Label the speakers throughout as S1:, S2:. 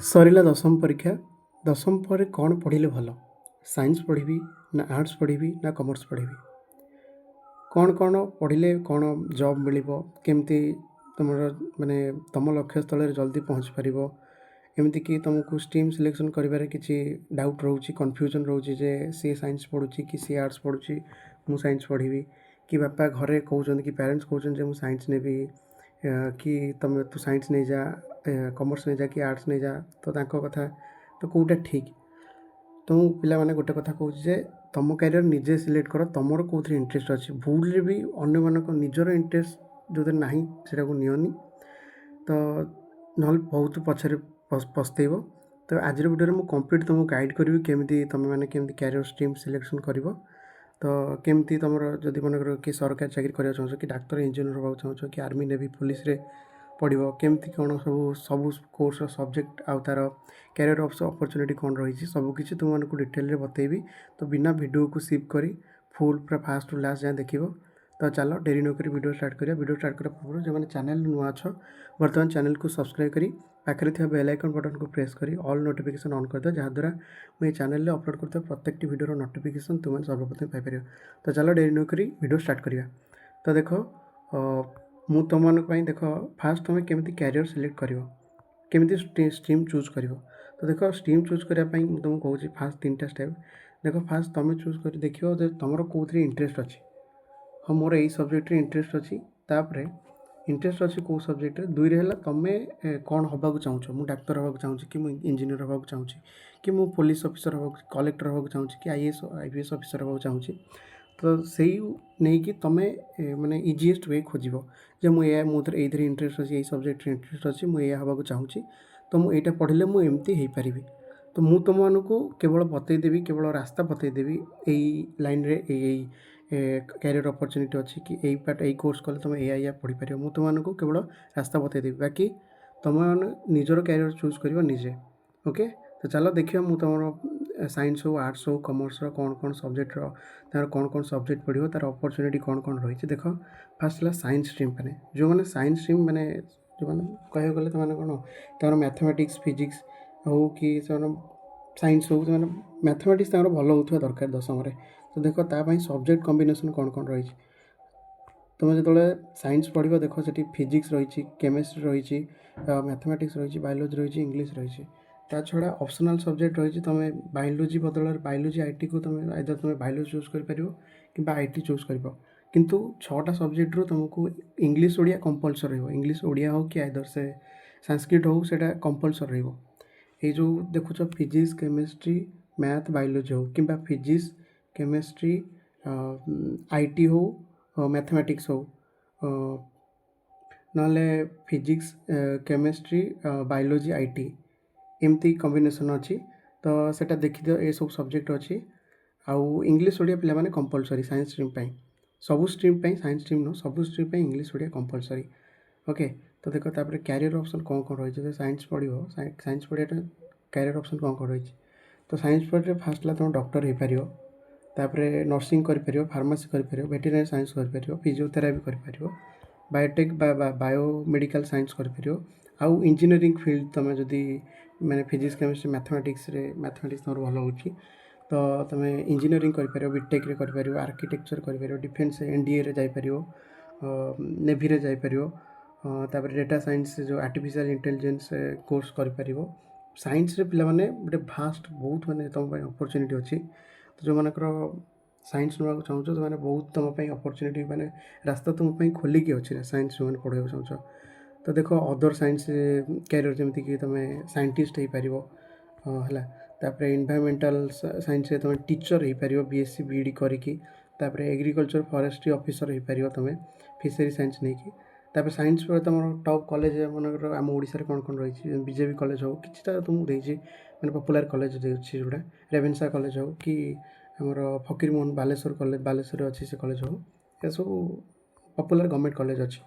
S1: ସରିଲା ଦଶମ ପରୀକ୍ଷା। ଦଶମ ପରେ କ'ଣ ପଢ଼ିଲେ ଭଲ? ସାଇନ୍ସ ପଢ଼ିବି ନା ଆର୍ଟ୍ସ ପଢ଼ିବି ନା କମର୍ସ ପଢ଼ିବି? କ'ଣ ପଢ଼ିଲେ କ'ଣ ଜବ୍ ମିଳିବ? କେମିତି ତୁମର ମାନେ ତୁମ ଲକ୍ଷ୍ୟସ୍ଥଳରେ ଜଲ୍ଦି ପହଞ୍ଚି ପାରିବ? ଏମିତିକି ତୁମକୁ ଷ୍ଟ୍ରିମ୍ ସିଲେକ୍ସନ୍ କରିବାରେ କିଛି ଡାଉଟ୍ ରହୁଛି, କନଫ୍ୟୁଜନ୍ ରହୁଛି ଯେ ସିଏ ସାଇନ୍ସ ପଢ଼ୁଛି କି ସିଏ ଆର୍ଟ୍ସ ପଢ଼ୁଛି, ମୁଁ ସାଇନ୍ସ ପଢ଼ିବି। କି ବାପା ଘରେ କହୁଛନ୍ତି କି ପ୍ୟାରେଣ୍ଟସ୍ କହୁଛନ୍ତି ଯେ ମୁଁ ସାଇନ୍ସ ନେବି, କି ତୁ ସାଇନ୍ସ ନେଇଯା, କମର୍ସ ନେଇଯା କି ଆର୍ଟ୍ସ ନେଇଯା। ତ ତାଙ୍କ କଥା ତ କେଉଁଟା ଠିକ୍? ତ ମୁଁ ପିଲାମାନେ ଗୋଟେ କଥା କହୁଛି ଯେ ତୁମ କ୍ୟାରିୟର ନିଜେ ସିଲେକ୍ଟ କର, ତୁମର କେଉଁଥିରେ ଇଣ୍ଟରେଷ୍ଟ ଅଛି। ଭୁଲରେ ବି ଅନ୍ୟମାନଙ୍କ ନିଜର ଇଣ୍ଟରେଷ୍ଟ ଯେଉଁଥିରେ ନାହିଁ ସେଟାକୁ ନିଅନି, ତ ନହେଲେ ବହୁତ ପଛରେ ପସ୍ତେଇବ। ତ ଆଜିର ଭିଡ଼ିଓରେ ମୁଁ କମ୍ପ୍ଲିଟ୍ ତୁମକୁ ଗାଇଡ଼ କରିବି କେମିତି ତୁମେମାନେ କେମିତି କ୍ୟାରିୟର ଷ୍ଟ୍ରିମ୍ ସିଲେକ୍ସନ୍ କରିବ। ତ କେମିତି ତୁମର ଯଦି ମନେକର କି ସରକାରୀ ଚାକିରି କରିବାକୁ ଚାହୁଁଛ, କି ଡାକ୍ତର ଇଞ୍ଜିନିୟର ହେବାକୁ ଚାହୁଁଛ, କି ଆର୍ମି ନେଭି ପୋଲିସରେ ପଢ଼ିବ, କେମିତି କ'ଣ ସବୁ କୋର୍ସର ସବଜେକ୍ଟ ଆଉ ତା'ର କ୍ୟାରିୟର ଅପରଚ୍ୟୁନିଟି କ'ଣ ରହିଛି, ସବୁକିଛି ତୁମମାନଙ୍କୁ ଡିଟେଲରେ ବତେଇବି। ତ ବିନା ଭିଡ଼ିଓକୁ ସ୍କିପ୍ କରି ଫୁଲ୍ ପୁରା ଫାଷ୍ଟରୁ ଲାଷ୍ଟ ଯାଏଁ ଦେଖିବ। ତ ଚାଲ ଡେରି ନକରି ଭିଡ଼ିଓ ଷ୍ଟାର୍ଟ କରିବା। ଭିଡ଼ିଓ ଷ୍ଟାର୍ଟ କରିବା ପୂର୍ବରୁ ଯେଉଁମାନେ ଚ୍ୟାନେଲ୍ ନୂଆ ଅଛ, ବର୍ତ୍ତମାନ ଚ୍ୟାନେଲକୁ ସବସ୍କ୍ରାଇବ୍ କରି ପାଖରେ ଥିବା ବେଲ୍ ଆଇକନ୍ ବଟନ୍କୁ ପ୍ରେସ୍ କରି ଅଲ୍ ନୋଟିଫିକେସନ୍ ଅନ୍ କରିଦିଅ, ଯାହାଦ୍ୱାରା ମୁଁ ଏହି ଚ୍ୟାନେଲରେ ଅପଲୋଡ଼ କରୁଥିବା ପ୍ରତ୍ୟେକଟି ଭିଡ଼ିଓର ନୋଟିଫିକେସନ୍ ତୁମମାନେ ସର୍ବପ୍ରଥମେ ପାଇପାରିବ। ତ ଚାଲ ଡେରି ନକରି ଭିଡ଼ିଓ ଷ୍ଟାର୍ଟ କରିବା। ତ ଦେଖ, ମୁଁ ତୁମମାନଙ୍କ ପାଇଁ ଦେଖ ଫାଷ୍ଟ ତୁମେ କେମିତି କ୍ୟାରିୟର ସିଲେକ୍ଟ କରିବ, କେମିତି ଷ୍ଟ୍ରିମ୍ ଚୁଜ୍ କରିବ। ତ ଦେଖ, ଷ୍ଟ୍ରିମ୍ ଚୁଜ୍ କରିବା ପାଇଁ ମୁଁ ତୁମକୁ କହୁଛି ଫାଷ୍ଟ 3ଟା ଷ୍ଟେପ୍। ଦେଖ, ଫାଷ୍ଟ ତୁମେ ଚୁଜ୍ କରି ଦେଖିବ ଯେ ତୁମର କେଉଁଥିରେ ଇଣ୍ଟରେଷ୍ଟ ଅଛି। ହଁ, ମୋର ଏଇ ସବଜେକ୍ଟରେ ଇଣ୍ଟରେଷ୍ଟ ଅଛି। ତାପରେ ଇଣ୍ଟରେଷ୍ଟ ଅଛି କେଉଁ ସବଜେକ୍ଟରେ। 2ରେ ହେଲା ତୁମେ କ'ଣ ହେବାକୁ ଚାହୁଁଛ। ମୁଁ ଡାକ୍ତର ହେବାକୁ ଚାହୁଁଛି, କି ମୁଁ ଇଞ୍ଜିନିୟର ହେବାକୁ ଚାହୁଁଛି, କି ମୁଁ ପୋଲିସ ଅଫିସର ହେବାକୁ, କଲେକ୍ଟର ହେବାକୁ ଚାହୁଁଛି, କି IAS ଅଫିସର ହେବାକୁ ଚାହୁଁଛି। ତ ସେଇ ନେଇକି ତୁମେ ମାନେ ଇଜିଏଷ୍ଟ ୱେ ଖୋଜିବ ଯେ ମୁଁ ଏଇଥିରେ ଇଣ୍ଟରେଷ୍ଟ ଅଛି, ଏଇ ସବଜେକ୍ଟରେ ଇଣ୍ଟରେଷ୍ଟ ଅଛି, ମୁଁ ଏଇଆ ହେବାକୁ ଚାହୁଁଛି, ତ ମୁଁ ଏଇଟା ପଢ଼ିଲେ ମୁଁ ଏମିତି ହେଇପାରିବି। ତ ମୁଁ ତୁମମାନଙ୍କୁ କେବଳ ବତେଇଦେବି, କେବଳ ରାସ୍ତା ବତେଇଦେବି, ଏଇ ଲାଇନ୍ରେ ଏଇ କ୍ୟାରିୟର ଅପରଚ୍ୟୁନିଟି ଅଛି, କି ଏଇ କୋର୍ସ କଲେ ତୁମେ ଏଇଆ ପଢ଼ିପାରିବ। ମୁଁ ତୁମମାନଙ୍କୁ କେବଳ ରାସ୍ତା ବତେଇଦେବି, ବାକି ତୁମେମାନେ ନିଜର କ୍ୟାରିୟର ଚୁଜ୍ କରିବ ନିଜେ। ଓକେ, ତ ଚାଲ ଦେଖିବା ମୁଁ ତୁମର ସାଇନ୍ସ ହେଉ, ଆର୍ଟ୍ସ ହେଉ, କମର୍ସର କ'ଣ ସବଜେକ୍ଟର ତା'ର କ'ଣ ସବଜେକ୍ଟ ପଢ଼ିବ, ତା'ର ଅପରଚ୍ୟୁନିଟି କ'ଣ ରହିଛି। ଦେଖ, ଫାଷ୍ଟ ହେଲା ସାଇନ୍ସ ଷ୍ଟ୍ରିମ୍। ମାନେ ଯେଉଁମାନେ ସାଇନ୍ସ ଷ୍ଟ୍ରିମ୍ ମାନେ ଯେଉଁମାନେ କହିବାକୁ ଗଲେ ସେମାନେ କ'ଣ, ତା'ର ମ୍ୟାଥମେଟିକ୍ସ ଫିଜିକ୍ସ ହେଉ କି ସେମାନେ ସାଇନ୍ସ ହେଉ, ସେମାନେ ମ୍ୟାଥମେଟିକ୍ସ ତାଙ୍କର ଭଲ ହେଉଥିବା ଦରକାର ଦଶମରେ। ତ ଦେଖ, ତା ପାଇଁ ସବଜେକ୍ଟ କମ୍ବିନେସନ୍ କ'ଣ ରହିଛି। ତୁମେ ଯେତେବେଳେ ସାଇନ୍ସ ପଢ଼ିବ, ଦେଖ ସେଠି ଫିଜିକ୍ସ ରହିଛି, କେମିଷ୍ଟ୍ରି ରହିଛି, ମ୍ୟାଥମେଟିକ୍ସ ରହିଛି, ବାୟୋଲୋଜି ରହିଛି, ଇଂଲିଶ ରହିଛି। ତା ଛଡ଼ା ଅପସନାଲ୍ ସବଜେକ୍ଟ ରହିଛି। ତୁମେ ବାୟୋଲୋଜି ବଦଳରେ ବାୟୋଲୋଜି ଆଇଟିକୁ ତୁମେ ବାୟୋଲୋଜି ଚୁଜ୍ କରିପାରିବ କିମ୍ବା ଆଇଟି ଚୁଜ୍ କରିବ। କିନ୍ତୁ 6ଟା ସବଜେକ୍ଟରୁ ତୁମକୁ ଇଂଲିଶ ଓଡ଼ିଆ କମ୍ପଲସରି ରହିବ। ଇଂଲିଶ ଓଡ଼ିଆ ହେଉ କି ଆଇଦର ସେ ସାଂସ୍କ୍ରିଟ୍ ହେଉ, ସେଇଟା କମ୍ପଲସରି ରହିବ। ଏଇ ଯେଉଁ ଦେଖୁଛ ଫିଜିକ୍ସ, କେମିଷ୍ଟ୍ରି, ମ୍ୟାଥ୍, ବାୟୋଲୋଜି ହେଉ, କିମ୍ବା ଫିଜିକ୍ସ, କେମିଷ୍ଟ୍ରି, ଆଇଟି ହେଉ, ମ୍ୟାଥମେଟିକ୍ସ ହେଉ, ନହେଲେ ଫିଜିକ୍ସ, କେମିଷ୍ଟ୍ରି, ବାୟୋଲୋଜି, ଆଇଟି, ଏମିତି କମ୍ବିନେସନ୍ ଅଛି। ତ ସେଇଟା ଦେଖିଦିଅ, ଏସବୁ ସବଜେକ୍ଟ ଅଛି। ଆଉ ଇଂଲିଶ ଓଡ଼ିଆ ପିଲାମାନେ କମ୍ପଲସରି ସାଇନ୍ସ ଷ୍ଟ୍ରିମ୍ ପାଇଁ, ସବୁ ଷ୍ଟ୍ରିମ୍ ପାଇଁ, ସାଇନ୍ସ ଷ୍ଟ୍ରିମ୍ ନୁହଁ, ସବୁ ଷ୍ଟ୍ରିମ୍ ପାଇଁ ଇଂଲିଶ ଓଡ଼ିଆ କମ୍ପଲସରି। ଓକେ, ତ ଦେଖ, ତାପରେ କ୍ୟାରିୟର ଅପସନ୍ କ'ଣ ରହିଛି। ଯଦି ସାଇନ୍ସ ପଢ଼ିବ, ସାଇନ୍ସ ପଢ଼ିବାଟା କ୍ୟାରିୟର ଅପସନ୍ କ'ଣ ରହିଛି। ତ ସାଇନ୍ସ ପଢ଼ିଲେ ଫାଷ୍ଟ ହେଲା ତୁମେ ଡକ୍ଟର ହେଇପାରିବ, ତାପରେ ନର୍ସିଂ କରିପାରିବ, ଫାର୍ମାସି କରିପାରିବ, ଭେଟେରିନାରୀ ସାଇନ୍ସ କରିପାରିବ, ଫିଜିଓଥେରାପି କରିପାରିବ, ବାୟୋଟେକ୍ ବା ବାୟୋମେଡ଼ିକାଲ ସାଇନ୍ସ କରିପାରିବ। ଆଉ ଇଞ୍ଜିନିୟରିଂ ଫିଲ୍ଡ ତୁମେ ଯଦି ମାନେ ଫିଜିକ୍ସ, କେମିଷ୍ଟ୍ରି, ମ୍ୟାଥମେଟିକ୍ସ ତୁମର ଭଲ ହେଉଛି, ତ ତୁମେ ଇଞ୍ଜିନିୟରିଂ କରିପାରିବ, ବିଟେକ୍ରେ କରିପାରିବ, ଆର୍କିଟେକ୍ଚର କରିପାରିବ, ଡିଫେନ୍ସ NDAରେ ଯାଇପାରିବ, ନେଭିରେ ଯାଇପାରିବ। ତାପରେ ଡେଟା ସାଇନ୍ସ ଯେଉଁ ଆର୍ଟିଫିସିଆଲ ଇଣ୍ଟେଲିଜେନ୍ସ କୋର୍ସ କରିପାରିବ। ସାଇନ୍ସରେ ପିଲାମାନେ ଗୋଟେ ଭାଷ୍ଟ ବହୁତ ମାନେ ତୁମ ପାଇଁ ଅପରଚ୍ୟୁନିଟି ଅଛି। ତ ଯେଉଁମାନଙ୍କର ସାଇନ୍ସ ନେବାକୁ ଚାହୁଁଛ, ସେମାନେ ବହୁତ ତୁମ ପାଇଁ ଅପରଚ୍ୟୁନିଟି, ମାନେ ରାସ୍ତା ତୁମ ପାଇଁ ଖୋଲିକି ଅଛି ସାଇନ୍ସ ଯେଉଁମାନେ ପଢ଼ିବାକୁ ଚାହୁଁଛ। ତ ଦେଖ, ଅଦର ସାଇନ୍ସ କ୍ୟାରିୟର ଯେମିତିକି ତୁମେ ସାଇଣ୍ଟିଷ୍ଟ ହେଇପାରିବ, ହେଲା। ତାପରେ ଇନଭାଇରମେଣ୍ଟାଲ ସାଇନ୍ସରେ ତୁମେ ଟିଚର ହେଇପାରିବ, BSc BEd କରିକି। ତାପରେ ଏଗ୍ରିକଲଚର ଫରେଷ୍ଟ୍ରି ଅଫିସର ହେଇପାରିବ ତୁମେ, ଫିସରୀ ସାଇନ୍ସ ନେଇକି। ତାପରେ ସାଇନ୍ସ ପରେ ତୁମର ଟପ୍ କଲେଜ ମନେକର ଆମ ଓଡ଼ିଶାରେ କ'ଣ ରହିଛି, ବିଜେପି କଲେଜ ହେଉ, କିଛିଟା ତୁମକୁ ଦେଇଛି ମାନେ ପପୁଲାର କଲେଜ ଅଛି ଯେଉଁଟା, ରେଭେନ୍ସା କଲେଜ ହେଉ କି ଆମର ଫକୀରମୋହନ ବାଲେଶ୍ୱର କଲେଜ, ବାଲେଶ୍ୱରରେ ଅଛି ସେ କଲେଜ ହେଉ, ଏସବୁ ପପୁଲାର ଗଭର୍ଣ୍ଣମେଣ୍ଟ କଲେଜ ଅଛି।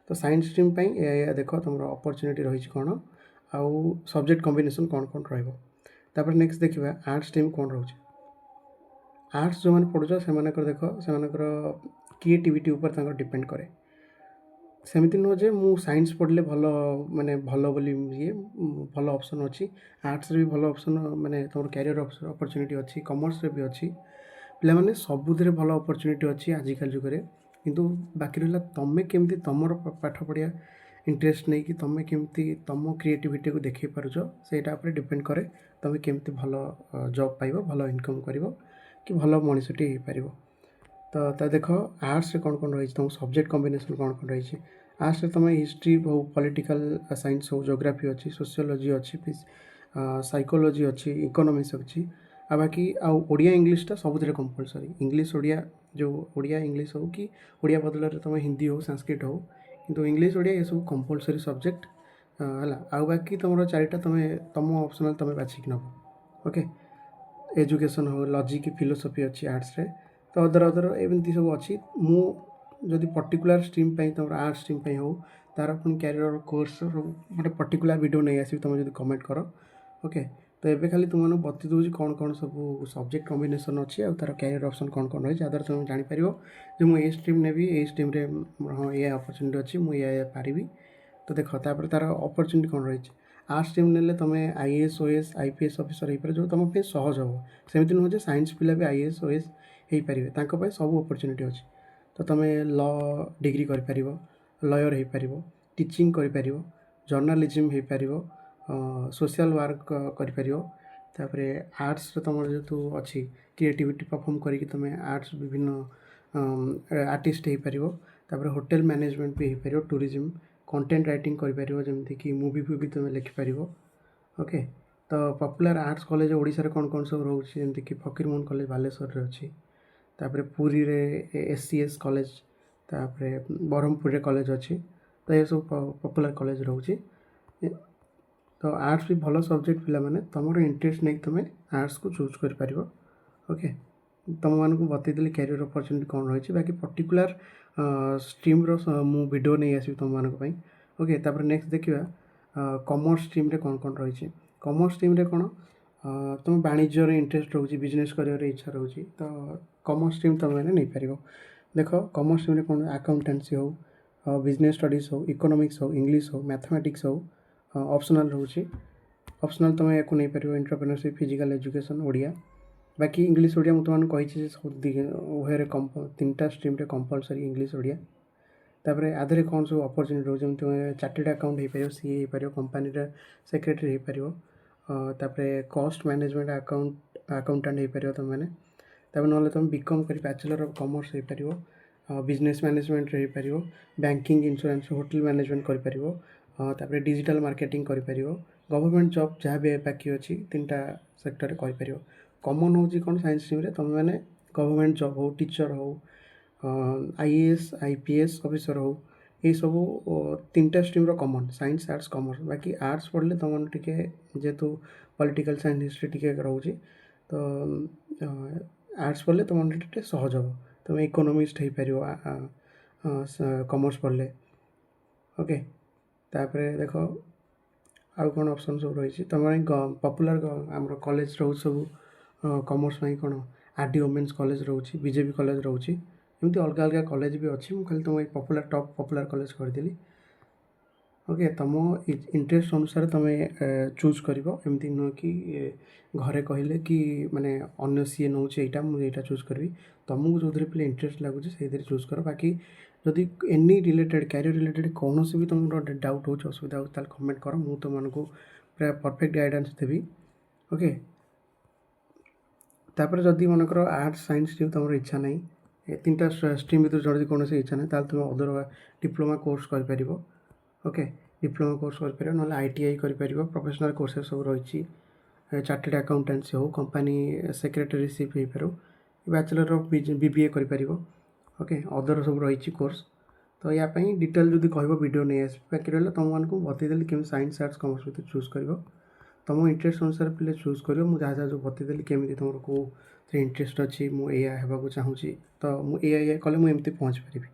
S1: ତ ସାଇନ୍ସ ଷ୍ଟ୍ରିମ୍ ପାଇଁ ଏହା ଦେଖ ତୁମର ଅପରଚ୍ୟୁନିଟି ରହିଛି କ'ଣ, ଆଉ ସବଜେକ୍ଟ କମ୍ବିନେସନ୍ କ'ଣ ରହିବ। ତାପରେ ନେକ୍ସଟ ଦେଖିବା ଆର୍ଟ୍ସ ଷ୍ଟ୍ରିମ୍ କ'ଣ ରହୁଛି। ଆର୍ଟ୍ସ ଯେଉଁମାନେ ପଢ଼ୁଛ ସେମାନଙ୍କର ଦେଖ, ସେମାନଙ୍କର କ୍ରିଏଟିଭିଟି ଉପରେ ତାଙ୍କର ଡିପେଣ୍ଡ କରେ। ସେମିତି ନୁହଁ ଯେ ମୁଁ ସାଇନ୍ସ ପଢ଼ିଲେ ଭଲ ମାନେ ଭଲ ବୋଲି ଇଏ ଭଲ ଅପସନ୍ ଅଛି। ଆର୍ଟ୍ସରେ ବି ଭଲ ଅପସନ୍ ମାନେ ତୁମର କ୍ୟାରିୟର ଅପରଚ୍ୟୁନିଟି ଅଛି, କମର୍ସରେ ବି ଅଛି। ପିଲାମାନେ ସବୁଥିରେ ଭଲ ଅପରଚ୍ୟୁନିଟି ଅଛି ଆଜିକାଲି ଯୁଗରେ। କିନ୍ତୁ ବାକି ରହିଲା ତୁମେ କେମିତି ତୁମର ପାଠ ପଢ଼ିବା ଇଣ୍ଟରେଷ୍ଟ ନେଇକି ତୁମେ କେମିତି ତୁମ କ୍ରିଏଟିଭିଟିକୁ ଦେଖାଇ ପାରୁଛ ସେଇଟା ଉପରେ ଡିପେଣ୍ଡ କରେ ତୁମେ କେମିତି ଭଲ ଜବ୍ ପାଇବ, ଭଲ ଇନକମ୍ କରିବ କି ଭଲ ମଣିଷଟି ହେଇପାରିବ। ତ ଦେଖ ଆର୍ଟ୍ସରେ କ'ଣ ରହିଛି, ତୁମ ସବଜେକ୍ଟ କମ୍ବିନେସନ୍ କ'ଣ ରହିଛି। ଆର୍ଟ୍ସରେ ତୁମେ ହିଷ୍ଟ୍ରି ହଉ, ପଲିଟିକାଲ୍ ସାଇନ୍ସ ହଉ, ଜୋଗ୍ରାଫି ଅଛି, ସୋସିଓଲୋଜି ଅଛି, ସାଇକୋଲୋଜି ଅଛି, ଇକୋନୋମିକ୍ସ ଅଛି। ଆଉ ବାକି ଓଡ଼ିଆ ଇଂଲିଶଟା ସବୁଥିରେ କମ୍ପଲସରି। ଇଂଲିଶ ଓଡ଼ିଆ ଯେଉଁ ଓଡ଼ିଆ ଇଂଲିଶ ହଉ କି ଓଡ଼ିଆ ବଦଳରେ ତୁମେ ହିନ୍ଦୀ ହଉ, ସାଂସ୍କ୍ରିଟ୍ ହଉ, କିନ୍ତୁ ଇଂଲିଶ ଓଡ଼ିଆ ଏସବୁ କମ୍ପଲସରି ସବଜେକ୍ଟ ହେଲା। ଆଉ ବାକି ତୁମର ଚାରିଟା ତୁମ ଅପସନାଲ୍ ତୁମେ ବାଛିକି ନେବ। ଓକେ, ଏଜୁକେସନ୍ ହଉ, ଲଜିକ୍, ଫିଲୋସଫି ଅଛି ଆର୍ଟ୍ସରେ। ତ ଅଦର ଏମିତି ସବୁ ଅଛି। ମୁଁ ଯଦି ପର୍ଟିକୁଲାର ଷ୍ଟ୍ରିମ୍ ପାଇଁ ତୁମର ଆର୍ଟ୍ସ ଷ୍ଟ୍ରିମ୍ ପାଇଁ ହଉ, ତା'ର ପୁଣି କ୍ୟାରିୟର କୋର୍ସ ଗୋଟେ ପର୍ଟିକୁଲାର ଭିଡ଼ିଓ ନେଇ ଆସିବି ତୁମେ ଯଦି କମେଣ୍ଟ କର। ଓକେ, ତ ଏବେ ଖାଲି ତୁମମାନଙ୍କୁ ବତେଇ ଦେଉଛି କ'ଣ ସବୁ ସବଜେକ୍ଟ କମ୍ବିନେସନ୍ ଅଛି ଆଉ ତା'ର କ୍ୟାରିୟର ଅପସନ୍ କ'ଣ ରହିଛି। ଯାହାଦ୍ୱାରା ତୁମେ ଜାଣିପାରିବ ଯେ ମୁଁ ଏଇ ଷ୍ଟ୍ରିମ୍ ନେବି, ଏଇ ଷ୍ଟ୍ରିମ୍ରେ ହଁ ଏଇଆ ଅପରଚ୍ୟୁନିଟି ଅଛି, ମୁଁ ଏଇଆ ପାରିବି। ତ ଦେଖ ତାପରେ ତା'ର ଅପରଚ୍ୟୁନିଟି କ'ଣ ରହିଛି। ଆର୍ଟ୍ସ ଷ୍ଟ୍ରିମ୍ ନେଲେ ତୁମେ IAS, OS, IPS ଅଫିସର ହେଇପାରିବ, ଯେଉଁ ତୁମ ପାଇଁ ସହଜ ହେବ। ସେମିତି ନୁହଁ ଯେ ସାଇନ୍ସ ପିଲା ବି IAS, OS ହେଇପାରିବେ, ତାଙ୍କ ପାଇଁ ସବୁ ଅପରଚ୍ୟୁନିଟି ଅଛି। ତ ତୁମେ ଲ ଡିଗ୍ରୀ କରିପାରିବ, ଲୟର୍ ହେଇପାରିବ, ଟିଚିଂ କରିପାରିବ, ଜର୍ଣ୍ଣାଲିଜିମ୍ ହେଇପାରିବ, ସୋସିଆଲ୍ ୱାର୍କ କରିପାରିବ। ତାପରେ ଆର୍ଟ୍ସରେ ତୁମର ଯେହେତୁ ଅଛି କ୍ରିଏଟିଭିଟି ପରଫର୍ମ କରିକି ତୁମେ ଆର୍ଟ୍ସ ବିଭିନ୍ନ ଆର୍ଟିଷ୍ଟ ହେଇପାରିବ। ତାପରେ ହୋଟେଲ୍ ମ୍ୟାନେଜମେଣ୍ଟ ବି ହେଇପାରିବ, ଟୁରିଜିମ୍, କଣ୍ଟେଣ୍ଟ ରାଇଟିଂ କରିପାରିବ, ଯେମିତିକି ମୁଭି ଫୁଭି ତୁମେ ଲେଖିପାରିବ। ଓକେ, ତ ପପୁଲାର ଆର୍ଟ୍ସ କଲେଜ ଓଡ଼ିଶାରେ କ'ଣ ସବୁ ରହୁଛି, ଯେମିତିକି ଫକୀରମୋହନ କଲେଜ ବାଲେଶ୍ୱରରେ ଅଛି। ତାପରେ ପୁରୀରେ SCS କଲେଜ, ତାପରେ ବ୍ରହ୍ମପୁରରେ କଲେଜ ଅଛି। ତ ଏସବୁ ପପୁଲାର କଲେଜ ରହୁଛି। ତ ଆର୍ଟ୍ସ ବି ଭଲ ସବଜେକ୍ଟ। ପିଲାମାନେ ତୁମର ଇଣ୍ଟରେଷ୍ଟ ନେଇକି ତୁମେ ଆର୍ଟ୍ସକୁ ଚୁଜ୍ କରିପାରିବ। ଓକେ, ତୁମମାନଙ୍କୁ ବତେଇଦେଲି କ୍ୟାରିୟର ଅପରଚ୍ୟୁନିଟି କ'ଣ ରହିଛି। ବାକି ପର୍ଟିକୁଲାର ଷ୍ଟ୍ରିମ୍ର ମୁଁ ଭିଡ଼ିଓ ନେଇ ଆସିବି ତୁମମାନଙ୍କ ପାଇଁ। ଓକେ, ତାପରେ ନେକ୍ସଟ ଦେଖିବା କମର୍ସ ଷ୍ଟ୍ରିମ୍ରେ କ'ଣ ରହିଛି। କମର୍ସ ଷ୍ଟ୍ରିମ୍ରେ କ'ଣ ତୁମ ବାଣିଜ୍ୟରେ ଇଣ୍ଟରେଷ୍ଟ ରହୁଛି, ବିଜନେସ୍ କରିବାର ଇଚ୍ଛା ରହୁଛି, ତ କମର୍ସ ଷ୍ଟ୍ରିମ୍ ତୁମେମାନେ ନେଇପାରିବ। ଦେଖ କମର୍ସ ଷ୍ଟ୍ରିମ୍ରେ କ'ଣ ଆକାଉଣ୍ଟାନ୍ସି ହଉ, ବିଜନେସ୍ ଷ୍ଟଡ଼ିଜ୍ ହଉ, ଇକୋନୋମିକ୍ସ ହଉ, ଇଂଲିଶ ହଉ, ମ୍ୟାଥମେଟିକ୍ସ ହଉ, ଅପସନାଲ୍ ରହୁଛି। ଅପସନାଲ୍ ତୁମେ ୟାକୁ ନେଇପାରିବ ଏଣ୍ଟରପ୍ରେନରସିପ୍, ଫିଜିକାଲ୍ ଏଜୁକେସନ୍, ଓଡ଼ିଆ। ବାକି ଇଂଲିଶ ଓଡ଼ିଆ ମୁଁ ତୁମମାନଙ୍କୁ କହିଛି ଯେ ଉଭୟରେ ତିନିଟା ଷ୍ଟ୍ରିମ୍ରେ କମ୍ପଲସରି ଇଂଲିଶ ଓଡ଼ିଆ। ତାପରେ ଆଦେହରେ କ'ଣ ସବୁ ଅପରଚ୍ୟୁନିଟି ରହୁଛି, ଯେମିତି ତୁମେ ଚାର୍ଟେଡ଼ ଆକାଉଣ୍ଟ ହେଇପାରିବ, CA ହେଇପାରିବ, କମ୍ପାନୀର ସେକ୍ରେଟାରୀ ହେଇପାରିବ। ତାପରେ କଷ୍ଟ ମ୍ୟାନେଜମେଣ୍ଟ ଆକାଉଣ୍ଟାଣ୍ଟ ହେଇପାରିବ ତୁମେମାନେ। ତାପରେ ନହେଲେ ତୁମେ BCom କରି ବ୍ୟାଚଲର ଅଫ୍ କମର୍ସ ହେଇପାରିବ, ବିଜନେସ୍ ମ୍ୟାନେଜମେଣ୍ଟରେ ହେଇପାରିବ, ବ୍ୟାଙ୍କିଙ୍ଗ, ଇନ୍ସୁରାନ୍ସ, ହୋଟେଲ୍ ମ୍ୟାନେଜମେଣ୍ଟ କରିପାରିବ। ତାପରେ ଡିଜିଟାଲ୍ ମାର୍କେଟିଂ କରିପାରିବ। ଗଭର୍ଣ୍ଣମେଣ୍ଟ ଜବ୍ ଯାହା ବି ବାକି ଅଛି ତିନିଟା ସେକ୍ଟରରେ କରିପାରିବ। କମନ୍ ହେଉଛି କ'ଣ ସାଇନ୍ସ ଷ୍ଟ୍ରିମ୍ରେ ତୁମେମାନେ ଗଭର୍ଣ୍ଣମେଣ୍ଟ ଜବ୍ ହଉ, ଟିଚର ହଉ, IAS, IPS ଅଫିସର ହଉ, ଏଇସବୁ ତିନିଟା ଷ୍ଟ୍ରିମ୍ର କମନ୍ ସାଇନ୍ସ, ଆର୍ଟ୍ସ, କମର୍ସ। ବାକି ଆର୍ଟ୍ସ ପଢ଼ିଲେ ତୁମମାନେ ଟିକେ ଯେହେତୁ ପଲିଟିକାଲ୍ ସାଇନ୍ସ, ହିଷ୍ଟ୍ରି ଟିକେ ରହୁଛି, ତ ଆର୍ଟ୍ସ ପଢ଼ିଲେ ତୁମମାନେ ଟିକେ ସହଜ ହେବ। ତୁମେ ଇକୋନୋମିକ୍ସ ହେଇପାରିବ କମର୍ସ ପଢ଼ିଲେ। ଓକେ, ତାପରେ ଦେଖ ଆଉ କ'ଣ ଅପସନ୍ ସବୁ ରହିଛି। ତୁମେ ପପୁଲାର ଆମର କଲେଜ ରହୁଛି ସବୁ କମର୍ସ ପାଇଁ କ'ଣ RD ଓମେନ୍ସ କଲେଜ ରହୁଛି, BJP କଲେଜ ରହୁଛି। ଏମିତି ଅଲଗା ଅଲଗା କଲେଜ ବି ଅଛି। ମୁଁ ଖାଲି ତୁମ ଏଇ ଟପ୍ ପପୁଲାର କଲେଜ କରିଦେଲି। ଓକେ, ତୁମ ଇଣ୍ଟରେଷ୍ଟ ଅନୁସାରେ ତୁମେ ଚୁଜ୍ କରିବ। ଏମିତି ନୁହେଁ କି ଘରେ କହିଲେ କି ମାନେ ଅନ୍ୟ ସିଏ ନେଉଛି ଏଇଟା, ମୁଁ ଏଇଟା ଚୁଜ୍ କରିବି। ତୁମକୁ ଯେଉଁଥିରେ ପିଲେ ଇଣ୍ଟରେଷ୍ଟ ଲାଗୁଛି ସେଇଥିରେ ଚୁଜ୍ କର। ବାକି ଯଦି ଏନି ରିଲେଟେଡ଼୍ କ୍ୟାରିୟର ରିଲେଟେଡ଼୍ କୌଣସି ବି ତୁମର ଡାଉଟ୍ ହେଉଛି, ଅସୁବିଧା ହେଉଛି, ତାହେଲେ କମେଣ୍ଟ କର। ମୁଁ ତୁମମାନଙ୍କୁ ପୁରା ପରଫେକ୍ଟ ଗାଇଡ଼ାନ୍ସ ଦେବି। ଓକେ, ତାପରେ ଯଦି ମନେକର ଆର୍ଟ୍ସ, ସାଇନ୍ସ ଷ୍ଟ୍ରିମ୍ ତୁମର ଇଚ୍ଛା ନାହିଁ, ତିନିଟା ଷ୍ଟ୍ରିମ୍ ଭିତରୁ ଯଦି କୌଣସି ଇଚ୍ଛା ନାହିଁ, ତାହେଲେ ତୁମେ ଅଦର ଡିପ୍ଲୋମା କୋର୍ସ କରିପାରିବ। ଓକେ, ଡିପ୍ଲୋମା କୋର୍ସ କରିପାରିବ, ନହେଲେ ITI କରିପାରିବ। ପ୍ରୋଫେସନାଲ୍ କୋର୍ସେସ୍ ସବୁ ରହିଛି। ଚାର୍ଟେଡ଼ ଆକାଉଣ୍ଟାନ୍ସି ହଉ, କମ୍ପାନୀ ସେକ୍ରେଟାରୀସିପ୍ ହେଇପାରିବ, ବ୍ୟାଚଲର ଅଫ୍ BBA କରିପାରିବ। ଓକେ, ଅଦର ସବୁ ରହିଛି କୋର୍ସ। ତ ୟା ପାଇଁ ଡିଟେଲ୍ ଯଦି କହିବ ଭିଡ଼ିଓ ନେଇ ଆସିବି। ବାକି ରହିଲା ତୁମମାନଙ୍କୁ ବତେଇଦେଲି କେମିତି ସାଇନ୍ସ, ଆର୍ଟ୍ସ, କମର୍ସ ଭିତରେ ଚୁଜ୍ କରିବ। ତୁମ ଇଣ୍ଟରେଷ୍ଟ ଅନୁସାରେ ପିଲେ ଚୁଜ୍ କରିବ। ମୁଁ ଯାହା ଯେଉଁ ବତେଇଦେଲି କେମିତି ତୁମର କେଉଁଥିରେ ଇଣ୍ଟରେଷ୍ଟ ଅଛି, ମୁଁ ଏଇଆ ହେବାକୁ ଚାହୁଁଛି, ତ ମୁଁ ଏଇଆ କଲେ ମୁଁ ଏମିତି ପହଞ୍ଚିପାରିବି।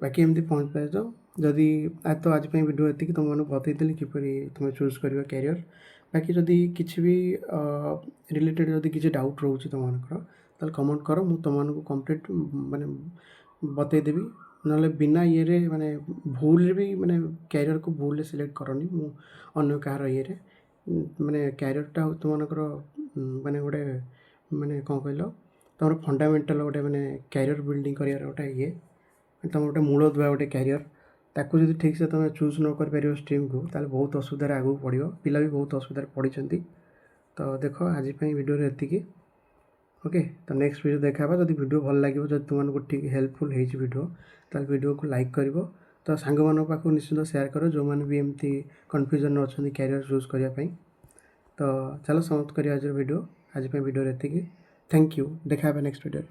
S1: ବାକି ଏମିତି ପହଞ୍ଚିପାରିବ। ଯଦି ତ ଆଜି ପାଇଁ ଭିଡ଼ିଓ ଏତିକି। ତୁମମାନଙ୍କୁ ବତେଇଦେଲି କିପରି ତୁମେ ଚୁଜ୍ କରିବ କ୍ୟାରିୟର। ବାକି ଯଦି କିଛି ବି ରିଲେଟେଡ଼୍ ଯଦି କିଛି ଡାଉଟ୍ ରହୁଛି ତୁମମାନଙ୍କର, ତାହେଲେ କମେଣ୍ଟ କର। ମୁଁ ତୁମମାନଙ୍କୁ କମ୍ପ୍ଲିଟ୍ ମାନେ ବତେଇଦେବି। ନହେଲେ ବିନା ଇଏରେ ମାନେ ଭୁଲରେ ବି ମାନେ କ୍ୟାରିୟରକୁ ଭୁଲରେ ସିଲେକ୍ଟ କରନି। ମୁଁ ଅନ୍ୟ କାହାର ଇଏରେ ମାନେ କ୍ୟାରିୟରଟା ହଉ ତୁମମାନଙ୍କର ମାନେ ଗୋଟେ ମାନେ କ'ଣ କହିଲ ତୁମର ଫଣ୍ଡାମେଣ୍ଟାଲ ଗୋଟେ ମାନେ କ୍ୟାରିୟର ବିଲ୍ଡିଂ କରିବାର ଗୋଟେ ଇଏ ତୁମର ଗୋଟେ ମୂଳଦୁଆ ଗୋଟେ କ୍ୟାରିୟର ତାକୁ ଯଦି ଠିକ୍ସେ ତୁମେ ଚୁଜ୍ ନ କରିପାରିବ ଷ୍ଟ୍ରିମ୍କୁ ତାହେଲେ ବହୁତ ଅସୁବିଧାରେ ଆଗକୁ ପଡ଼ିବ। ପିଲା ବି ବହୁତ ଅସୁବିଧାରେ ପଡ଼ିଛନ୍ତି। ତ ଦେଖ ଆଜି ପାଇଁ ଭିଡ଼ିଓରେ ଏତିକି। ଓକେ, ତ ନେକ୍ସଟ ଭିଡ଼ିଓ ଦେଖା ହେବା। ଯଦି ଭିଡ଼ିଓ ଭଲ ଲାଗିବ, ଯଦି ତୁମମାନଙ୍କୁ ଠିକ୍ ହେଲ୍ପଫୁଲ୍ ହେଇଛି ଭିଡ଼ିଓ, ତାହେଲେ ଭିଡ଼ିଓକୁ ଲାଇକ୍ କରିବ। ତ ସାଙ୍ଗମାନଙ୍କ ପାଖକୁ ନିଶ୍ଚିନ୍ତ ସେୟାର କର ଯେଉଁମାନେ ବି ଏମିତି କନଫ୍ୟୁଜନ୍ରେ ଅଛନ୍ତି କ୍ୟାରିୟର ଚୁଜ୍ କରିବା ପାଇଁ। ତ ଚାଲ ସମାପ୍ତ କରିବା ଆଜିର ଭିଡ଼ିଓ। ଆଜି ପାଇଁ ଭିଡ଼ିଓରେ ଏତିକି। Thank you. ଦେଖା ହେବା ନେକ୍ସଟ ଭିଡ଼ିଓରେ।